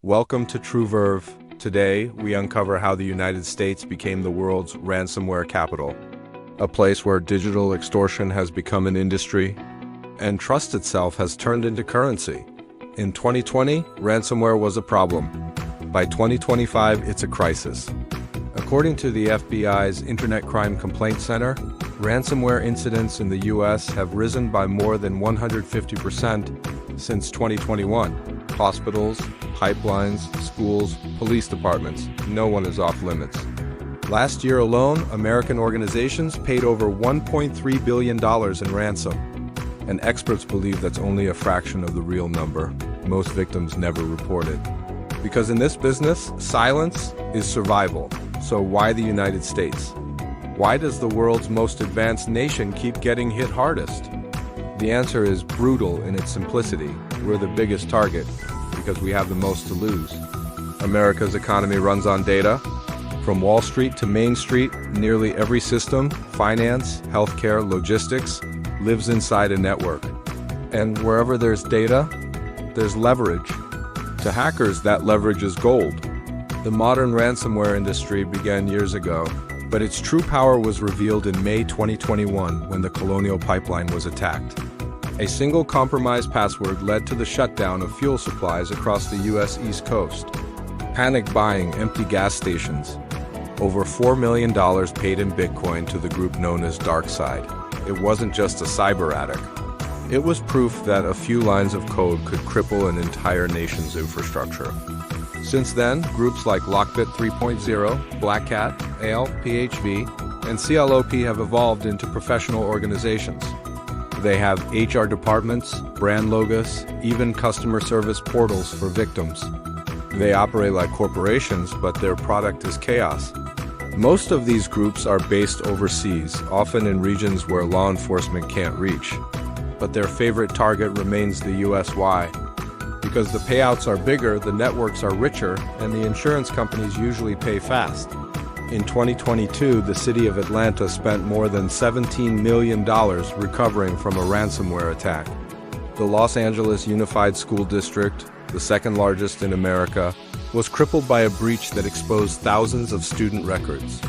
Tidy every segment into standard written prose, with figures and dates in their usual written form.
Welcome to TrueVerve. Today, we uncover how the United States became the world's ransomware capital, a place where digital extortion has become an industry, and trust itself has turned into currency. In 2020, ransomware was a problem. By 2025, it's a crisis. According to the FBI's Internet Crime Complaint Center, ransomware incidents in the U.S. have risen by more than 150% since 2021. Hospitals, pipelines, schools, police departments, no one is off limits. Last year alone, American organizations paid over $1.3 billion in ransom. And experts believe that's only a fraction of the real number. Most victims never report it. Because in this business, silence is survival. So why the United States? Why does the world's most advanced nation keep getting hit hardest? The answer is brutal in its simplicity. We're the biggest target because we have the most to lose. America's economy runs on data. From Wall Street to Main Street, nearly every system, finance, healthcare, logistics, lives inside a network. And wherever there's data, there's leverage. To hackers, that leverage is gold. The modern ransomware industry began years ago, but its true power was revealed in May 2021 when the Colonial Pipeline was attacked. A single compromised password led to the shutdown of fuel supplies across the U.S. East Coast. Panic buying empty gas stations. Over $4 million paid in Bitcoin to the group known as DarkSide. It wasn't just a cyber attic. It was proof that a few lines of code could cripple an entire nation's infrastructure. Since then, groups like LockBit 3.0, BlackCat, ALPHV, and CLOP have evolved into professional organizations. They have HR departments, brand logos, even customer service portals for victims. They operate like corporations, but their product is chaos. Most of these groups are based overseas, often in regions where law enforcement can't reach. But their favorite target remains the US. Why? Because the payouts are bigger, the networks are richer, and the insurance companies usually pay fast. In 2022, the city of Atlanta spent more than $17 million recovering from a ransomware attack. The Los Angeles Unified School District, the second largest in America, was crippled by a breach that exposed thousands of student records.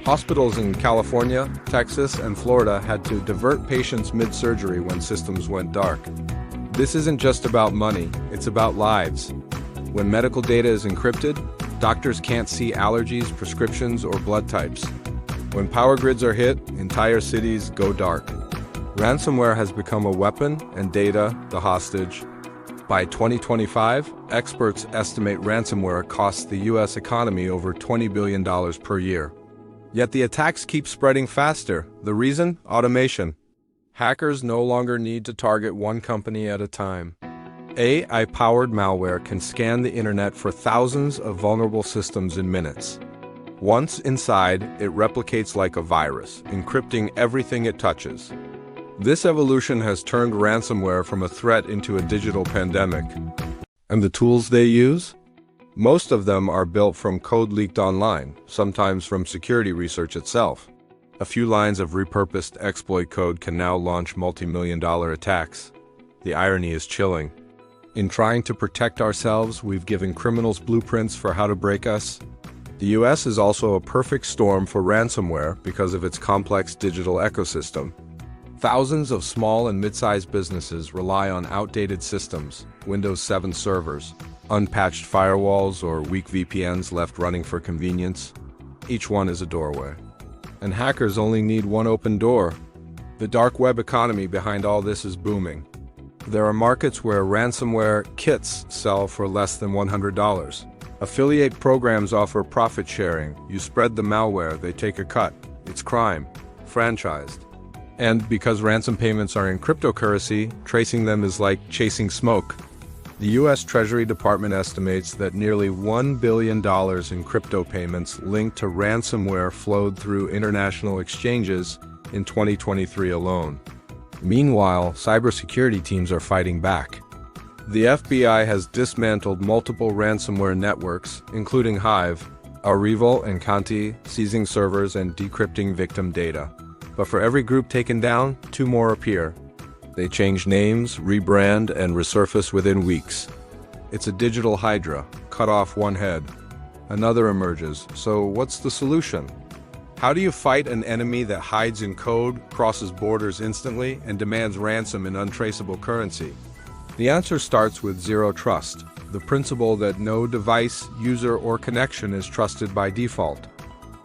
Hospitals in California, Texas, and Florida had to divert patients mid-surgery when systems went dark. This isn't just about money, it's about lives. When medical data is encrypted, doctors can't see allergies, prescriptions, or blood types. When power grids are hit, entire cities go dark. Ransomware has become a weapon and data the hostage. By 2025, experts estimate ransomware costs the U.S. economy over $20 billion per year. Yet the attacks keep spreading faster. The reason? Automation. Hackers no longer need to target one company at a time. AI-powered malware can scan the internet for thousands of vulnerable systems in minutes. Once inside, it replicates like a virus, encrypting everything it touches. This evolution has turned ransomware from a threat into a digital pandemic. And the tools they use? Most of them are built from code leaked online, sometimes from security research itself. A few lines of repurposed exploit code can now launch multi-million-dollar attacks. The irony is chilling. In trying to protect ourselves, we've given criminals blueprints for how to break us. The US is also a perfect storm for ransomware because of its complex digital ecosystem. Thousands of small and mid-sized businesses rely on outdated systems, Windows 7 servers, unpatched firewalls, or weak VPNs left running for convenience. Each one is a doorway. And hackers only need one open door. The dark web economy behind all this is booming. There are markets where ransomware kits sell for less than $100. Affiliate programs offer profit sharing. You spread the malware, they take a cut. It's crime. Franchised. And because ransom payments are in cryptocurrency, tracing them is like chasing smoke. The U.S. Treasury Department estimates that nearly $1 billion in crypto payments linked to ransomware flowed through international exchanges in 2023 alone. Meanwhile, cybersecurity teams are fighting back. The FBI has dismantled multiple ransomware networks, including Hive, Arrival, and Conti, seizing servers and decrypting victim data. But for every group taken down, 2 more appear. They change names, rebrand, and resurface within weeks. It's a digital hydra, cut off one head. Another emerges. So what's the solution? How do you fight an enemy that hides in code, crosses borders instantly, and demands ransom in untraceable currency? The answer starts with zero trust, the principle that no device, user, or connection is trusted by default.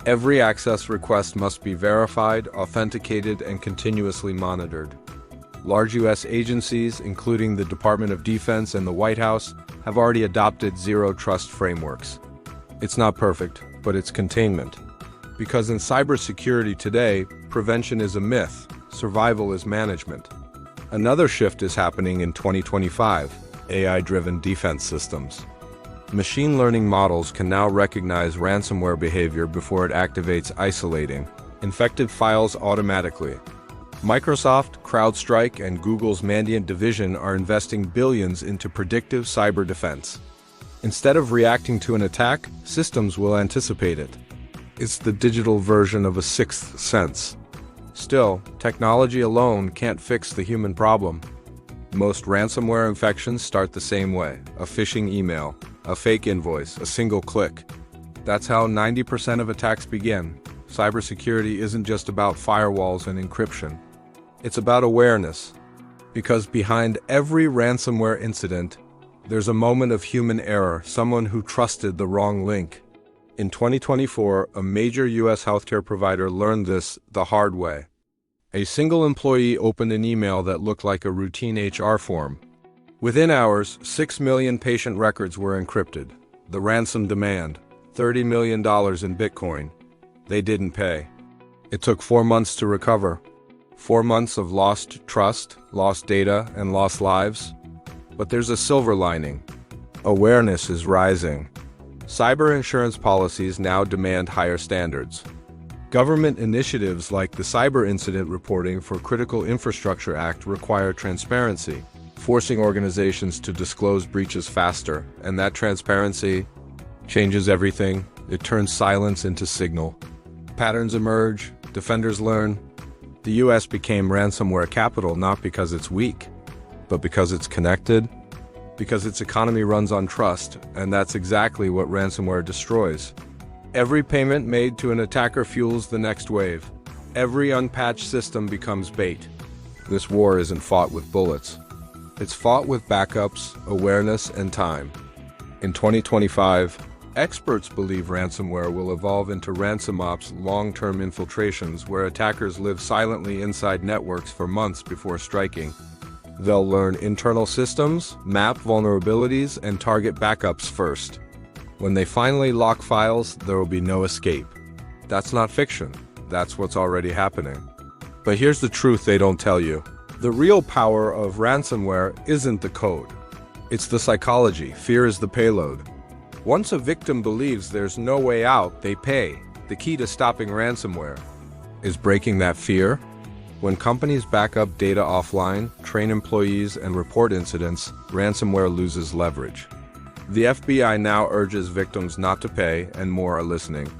Every access request must be verified, authenticated, and continuously monitored. Large U.S. agencies, including the Department of Defense and the White House, have already adopted zero trust frameworks. It's not perfect, but it's containment. Because in cybersecurity today, prevention is a myth, survival is management. Another shift is happening in 2025, AI-driven defense systems. Machine learning models can now recognize ransomware behavior before it activates isolating infected files automatically. Microsoft, CrowdStrike, and Google's Mandiant division are investing billions into predictive cyber defense. Instead of reacting to an attack, systems will anticipate it. It's the digital version of a sixth sense. Still, technology alone can't fix the human problem. Most ransomware infections start the same way: a phishing email, a fake invoice, a single click. That's how 90% of attacks begin. Cybersecurity isn't just about firewalls and encryption. It's about awareness. Because behind every ransomware incident, there's a moment of human error, someone who trusted the wrong link. In 2024, a major U.S. healthcare provider learned this the hard way. A single employee opened an email that looked like a routine HR form. Within hours, 6 million patient records were encrypted. The ransom demand, $30 million in Bitcoin. They didn't pay. It took 4 months to recover. 4 months of lost trust, lost data, and lost lives. But there's a silver lining. Awareness is rising. Cyber insurance policies now demand higher standards. Government initiatives like the Cyber Incident Reporting for Critical Infrastructure Act require transparency, forcing organizations to disclose breaches faster, and that transparency changes everything. It turns silence into signal. Patterns emerge, defenders learn. The US became ransomware capital not because it's weak, but because it's connected, because its economy runs on trust, and that's exactly what ransomware destroys. Every payment made to an attacker fuels the next wave. Every unpatched system becomes bait. This war isn't fought with bullets. It's fought with backups, awareness, and time. In 2025, experts believe ransomware will evolve into ransom-ops long-term infiltrations where attackers live silently inside networks for months before striking. They'll learn internal systems, map vulnerabilities, and target backups first. When they finally lock files, there will be no escape. That's not fiction. That's what's already happening. But here's the truth they don't tell you. The real power of ransomware isn't the code. It's the psychology. Fear is the payload. Once a victim believes there's no way out, they pay. The key to stopping ransomware is breaking that fear. When companies back up data offline, train employees, and report incidents, ransomware loses leverage. The FBI now urges victims not to pay, and more are listening.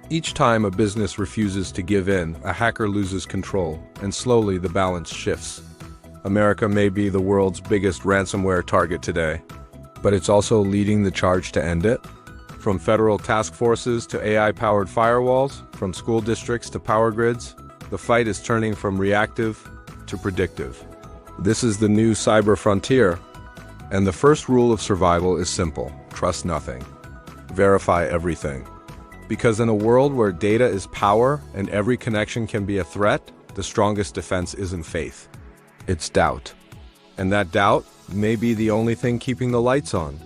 Each time a business refuses to give in, a hacker loses control, and slowly the balance shifts. America may be the world's biggest ransomware target today, but it's also leading the charge to end it. From federal task forces to AI-powered firewalls, from school districts to power grids, the fight is turning from reactive to predictive. This is the new cyber frontier, and the first rule of survival is simple: trust nothing. Verify everything. Because in a world where data is power and every connection can be a threat, the strongest defense isn't faith. It's doubt. And that doubt may be the only thing keeping the lights on.